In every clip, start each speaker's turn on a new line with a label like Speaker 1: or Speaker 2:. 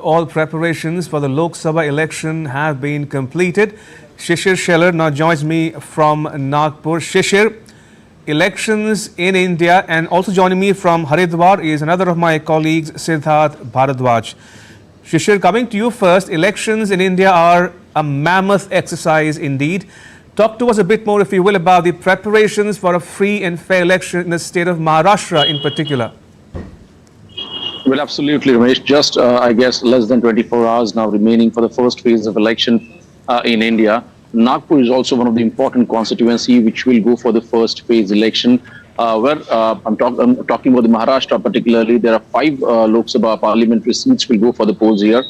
Speaker 1: All preparations for the Lok Sabha election have been completed. Shishir Shelar now joins me from Nagpur. Shishir, elections in India, and also joining me from Haridwar is another of my colleagues, Siddharth Bhardwaj. Shishir, coming to you first, elections in India are a mammoth exercise indeed. Talk to us a bit more, if you will, about the preparations for a free and fair election in the state of Maharashtra in particular.
Speaker 2: Well, absolutely, Ramesh. Just, I guess, less than 24 hours now remaining for the first phase of election in India. Nagpur is also one of the important constituency which will go for the first phase election. Where I'm talking about the Maharashtra particularly. There are 5 Lok Sabha parliamentary seats will go for the polls here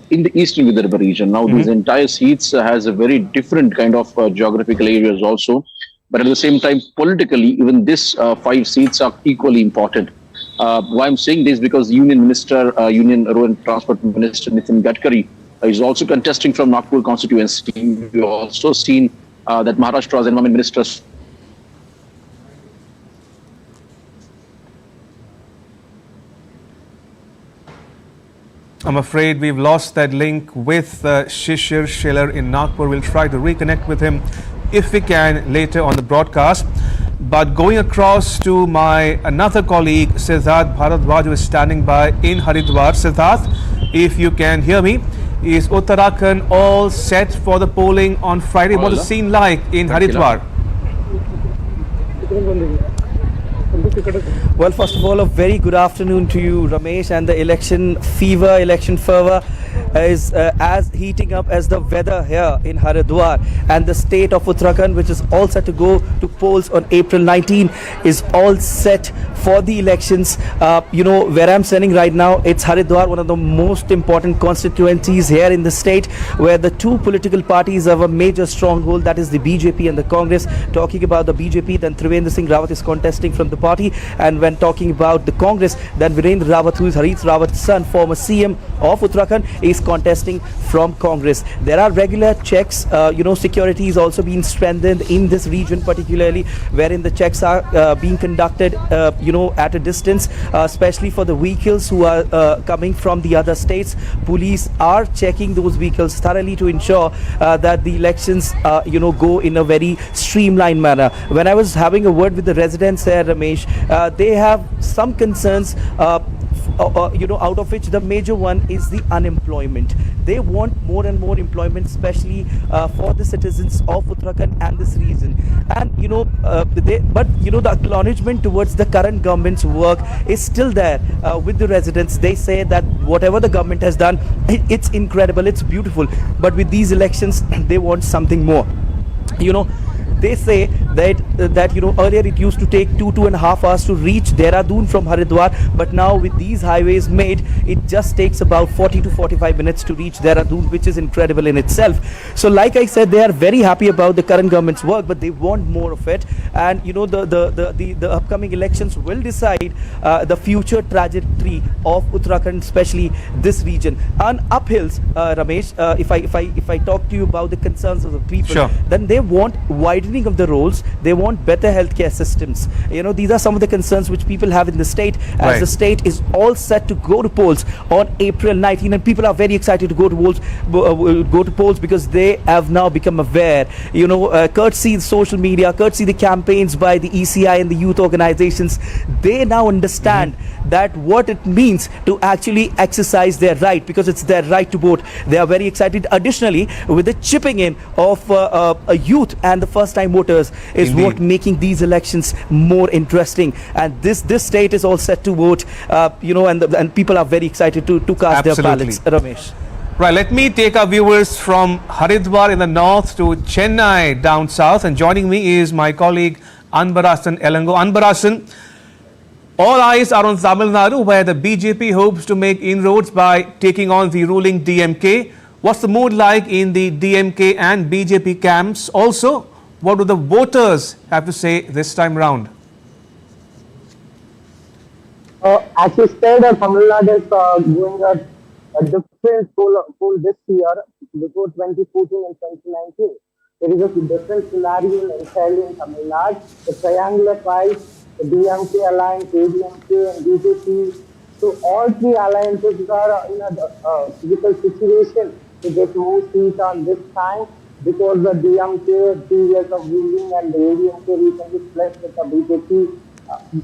Speaker 2: in the eastern Vidarbha region. Now, these entire seats has a very different kind of geographical areas also. But at the same time, politically, even this 5 seats are equally important. Why I'm saying this, because Union Road and Transport Minister Nitin Gadkari is also contesting from Nagpur constituency. We've also seen that Maharashtra's Environment Minister
Speaker 1: I'm afraid we've lost that link with Shishir Shelar in Nagpur. We'll try to reconnect with him if we can later on the broadcast. But going across to my another colleague, Siddharth Bhardwaj, who is standing by in Haridwar. Siddharth, if you can hear me, is Uttarakhand all set for the polling on Friday? What is the scene like in Haridwar?
Speaker 3: Well, first of all, a very good afternoon to you, Ramesh. And the election fever, election fervor is as heating up as the weather here in Haridwar. And the state of Uttarakhand, which is all set to go to polls on April 19, is all set for the elections. You know, where I'm standing right now, it's Haridwar, one of the most important constituencies here in the state, where the 2 political parties have a major stronghold, that is the BJP and the Congress. Talking about the BJP, then Trivendra Singh Rawat is contesting from the party. And when talking about the Congress, then Virendra Rawat, who is Harith Rawat's son, former CM of Uttarakhand, is contesting from Congress. There are regular checks. You know, security is also being strengthened in this region, particularly wherein the checks are being conducted, you know, at a distance, especially for the vehicles who are coming from the other states. Police are checking those vehicles thoroughly to ensure that the elections, you know, go in a very streamlined manner. When I was having a word with the residents there, Ramesh, they have some concerns, you know, out of which the major one is the unemployment. They want more and more employment, especially for the citizens of Uttarakhand and this region. And you know, but you know, the acknowledgement towards the current government's work is still there with the residents. They say that whatever the government has done, it's incredible, it's beautiful. But with these elections, they want something more. You know, they say that you know, earlier it used to take 2.5 hours to reach Dehradun from Haridwar, but now with these highways made, it just takes about 40 to 45 minutes to reach Dehradun, which is incredible in itself. So like I said, they are very happy about the current government's work, but they want more of it. And you know, the upcoming elections will decide the future trajectory of Uttarakhand, especially this region. On uphills, Ramesh, if I talk to you about the concerns of the people,
Speaker 1: sure,
Speaker 3: then they want widening of the roads, they want better healthcare systems. You know, these are some of the concerns which people have in the state, as the state is all set to go to polls on April 19, and people are very excited to go to polls because they have now become aware, you know, courtesy the social media, courtesy the campaigns by the ECI and the youth organizations, they now understand that what it means to actually exercise their right, because it's their right to vote. They are very excited. Additionally, with the chipping in of a youth and the first-time voters is
Speaker 1: Indeed
Speaker 3: what making these elections more interesting. And this state is all set to vote, you know, and people are very excited to cast their ballots. Ramesh.
Speaker 1: Right, let me take our viewers from Haridwar in the north to Chennai down south, and joining me is my colleague Anbarasan Elango. Anbarasan, all eyes are on Tamil Nadu, where the BJP hopes to make inroads by taking on the ruling DMK. What's the mood like in the DMK and BJP camps? Also, what do the voters have to say this time round?
Speaker 4: As you said, Tamil Nadu is going a different poll this year before 2014 and 2019. There is a different scenario entirely in Tamil Nadu. The triangular fight, the DMK alliance, ADMK and BJP So all three alliances are in a critical situation to get more seats on this time because the DMK 3 years of ruling and the ADMK recently split with the BJP,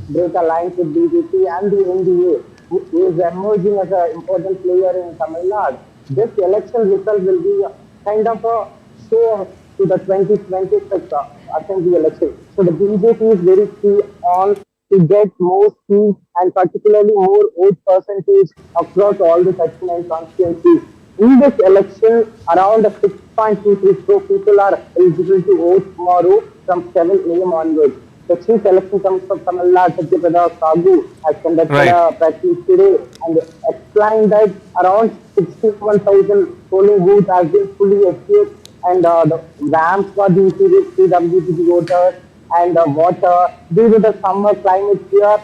Speaker 4: break alliance with BJP and the NDA, who is emerging as an important player in Tamil Nadu. This election result will be kind of a show to the 2026 assembly election. So the BJP is very key on to get more seats and particularly more vote percentage across all the 39 constituencies. In this election, around 6.23 crore people are eligible to vote tomorrow from 7 a.m. onwards. The Chief Election Commissioner of Tamil Nadu, Satyapradha Sagu, has conducted a press meet today and explained that around 61,000 polling booths have been fully equipped and the ramps for the CWPG voters and water. Due to the summer climate here,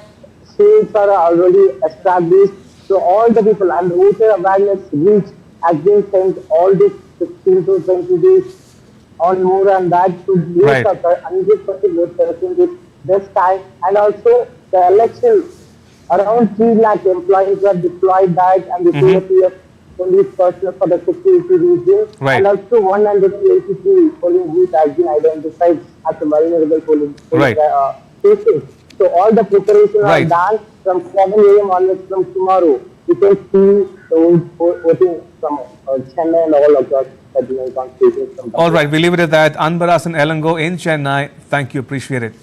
Speaker 4: shades are already established. So all the people and voter awareness reach has been sent all these 15 to 20 days on more and that to make a 100% vote percentage this time. And also the election, around 3 lakh employees were deployed that and the CAPF police personnel for the security region. And also 183 polling booths has been identified as a vulnerable polling stations. So all the preparations are done from 7 a.m. onwards from tomorrow. You can see the voting from Chennai and all across the constituencies.
Speaker 1: All right, we leave it at that. Anbarasan Elango in Chennai. Thank you. Appreciate it.